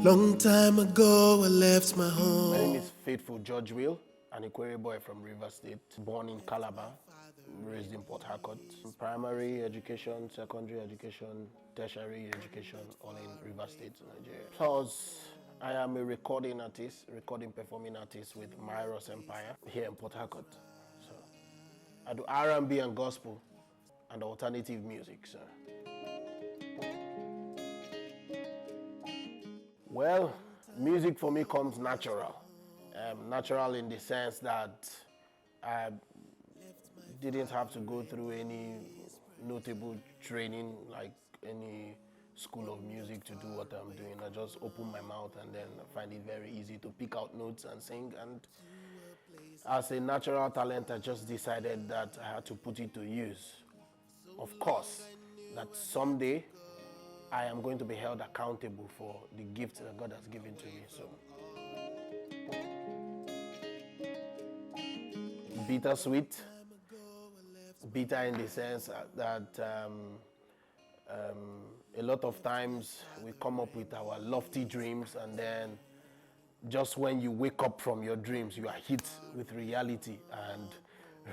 Long time ago, I left my home. My name is Faithful Godwill, an Ikwere boy from River State, born in Calabar, raised in Port Harcourt. Primary education, secondary education, tertiary education, all in River State, Nigeria. Plus, I am a recording artist, recording performing artist with Myros Empire here in Port Harcourt. So, I do R&B and gospel and alternative music, sir. Well, music for me comes natural. Natural in the sense that I didn't have to go through any notable training like any school of music to do what I'm doing. I just open my mouth and then I find it very easy to pick out notes and sing. And as a natural talent, I just decided that I had to put it to use. Of course, that someday I am going to be held accountable for the gift that God has given to me. So, bittersweet. Bitter in the sense that a lot of times we come up with our lofty dreams, and then just when you wake up from your dreams, you are hit with reality, and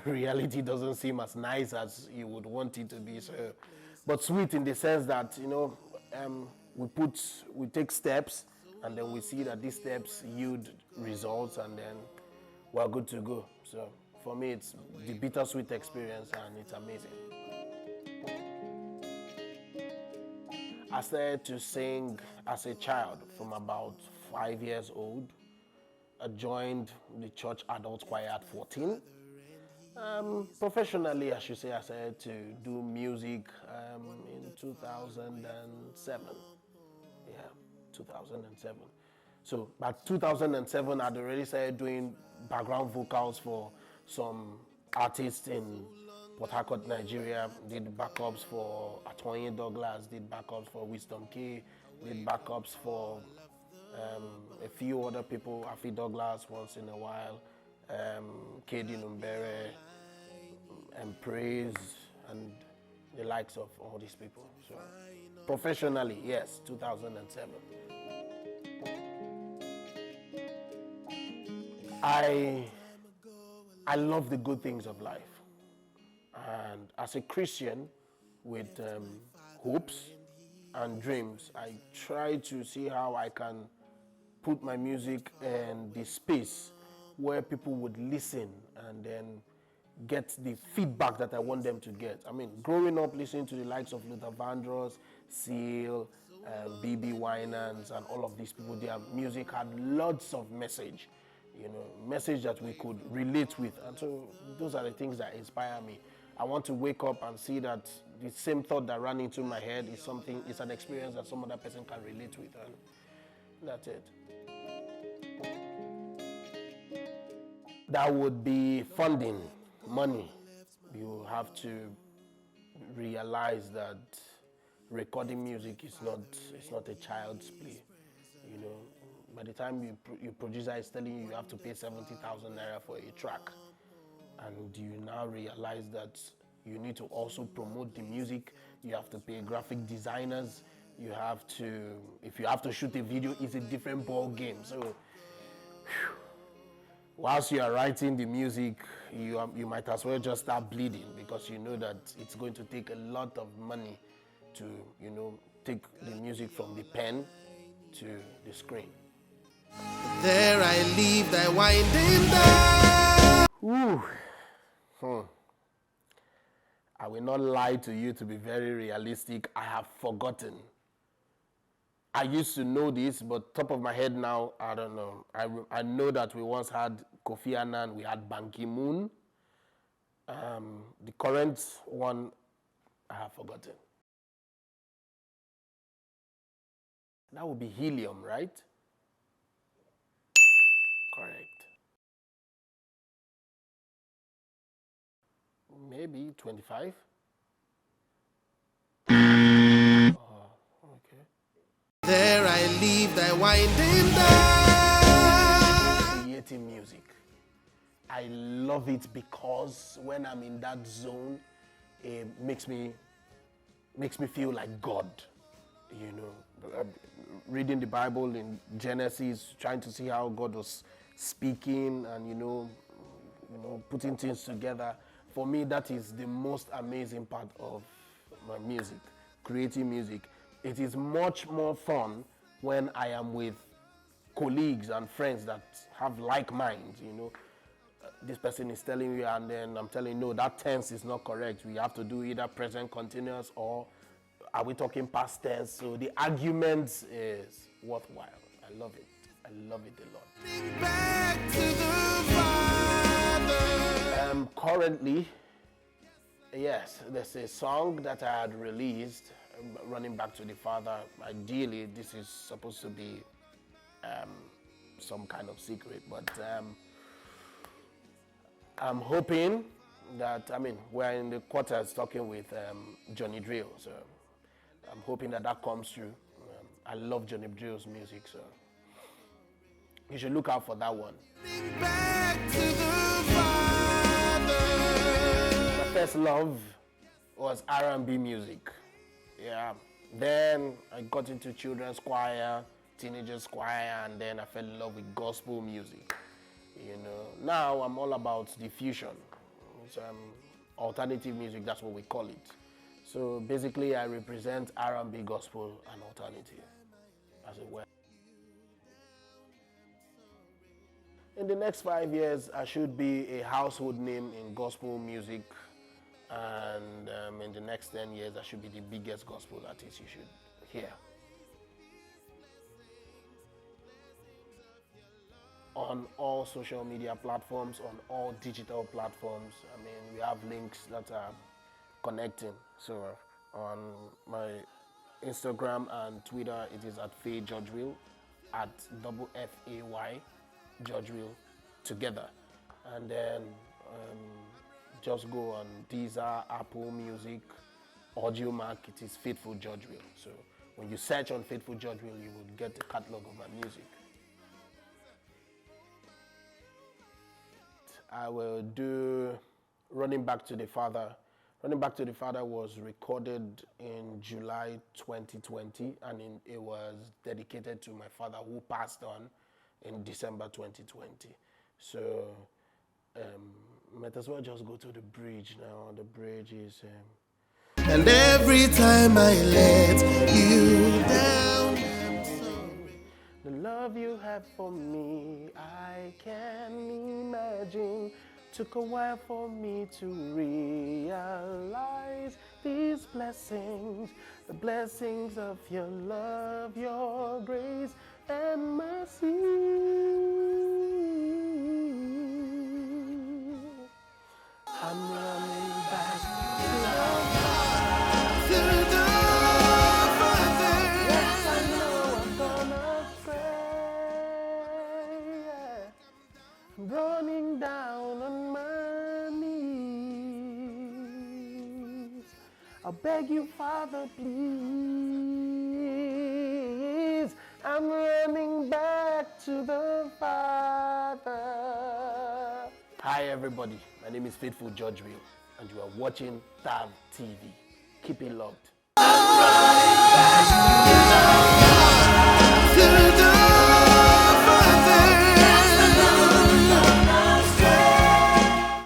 reality doesn't seem as nice as you would want it to be. So, but sweet in the sense that, you know, we take steps, and then we see that these steps yield results, and then we're good to go. So for me, it's the bittersweet experience, and it's amazing. I started to sing as a child from about 5 years old. I joined the church adult choir at 14. Professionally, I should say, I started to do music in 2007. Yeah, 2007. So by 2007, I'd already started doing background vocals for some artists in Port Harcourt, Nigeria. Did backups for Atoyin Douglas, did backups for Wisdom K, did backups for a few other people, Afi Douglas once in a while, Kedi Numbere, and Praise, and the likes of all these people. So professionally, yes, 2007. I love the good things of life. And as a Christian with hopes and dreams, I try to see how I can put my music in the space where people would listen and then get the feedback that I want them to get. I mean, growing up listening to the likes of Luther Vandross, Seal, B.B. Winans, and all of these people, their music had lots of message, you know, message that we could relate with. And so those are the things that inspire me. I want to wake up and see that the same thought that ran into my head is an experience that some other person can relate with, and that's it. That would be funding, money. You have to realize that recording music is not a child's play. You know, by the time your producer is telling you have to pay 70,000 naira for a track, and you now realize that you need to also promote the music, you have to pay graphic designers, you have to, if you have to shoot a video, it's a different ball game. So, whilst you are writing the music, you might as well just start bleeding, because you know that it's going to take a lot of money to, you know, take the music from the pen to the screen. There I leave thy winding down. I will not lie to you, to be very realistic. I have forgotten. I used to know this, but top of my head now, I don't know. I know that we once had Kofi Annan, we had Ban Ki-moon. The current one, I have forgotten. That would be Helium, right? Correct. Maybe 25. Oh, okay. There I leave thy winding down. Creating music. I love it because when I'm in that zone, it makes me feel like God. You know, reading the Bible in Genesis, trying to see how God was speaking and putting things together. For me, that is the most amazing part of my music, creating music. It is much more fun when I am with colleagues and friends that have like minds. This person is telling you, and then I'm telling you, no, that tense is not correct. We have to do either present continuous or are we talking past tense? So the argument is worthwhile. I love it. I love it a lot. Back to the Father. Currently, yes, there's a song that I had released, Running Back to the Father. Ideally, this is supposed to be some kind of secret, but I'm hoping that, we're in the quarters talking with Johnny Drill, so I'm hoping that comes through. I love Johnny Drill's music, so you should look out for that one. Back to the Father. My first love was R&B music. Yeah. Then I got into children's choir, teenagers choir, and then I fell in love with gospel music. Now I'm all about the fusion. It's alternative music, that's what we call it. So basically I represent R&B, gospel, and alternative, as it were. In the next 5 years, I should be a household name in gospel music, and in the next 10 years, I should be the biggest gospel artist you should hear. On all social media platforms, on all digital platforms. We have links that are connecting. So on my Instagram and Twitter, it is at Faye Godwill, at FAY Godwill together. And then just go on Deezer, Apple Music, AudioMac, it is Faithful Godwill. So when you search on Faithful Godwill, you will get the catalog of my music. I will do Running Back to the Father. Running Back to the Father was recorded in July 2020, and it was dedicated to my father, who passed on in December 2020. So might as well just go to the bridge now. The bridge is... And every time I let you down, I'm sorry. The love you have for me, I can't imagine. Took a while for me to realize these blessings, the blessings of your love, your grace and mercy. I'm running back To the Father. Yes, I know I'm gonna stray. I'm running down on my knees. I'll beg you, Father, please. I'm running back to the Father. Hi, everybody. My name is Faithful Godwill, and you are watching TAV TV. Keep it locked.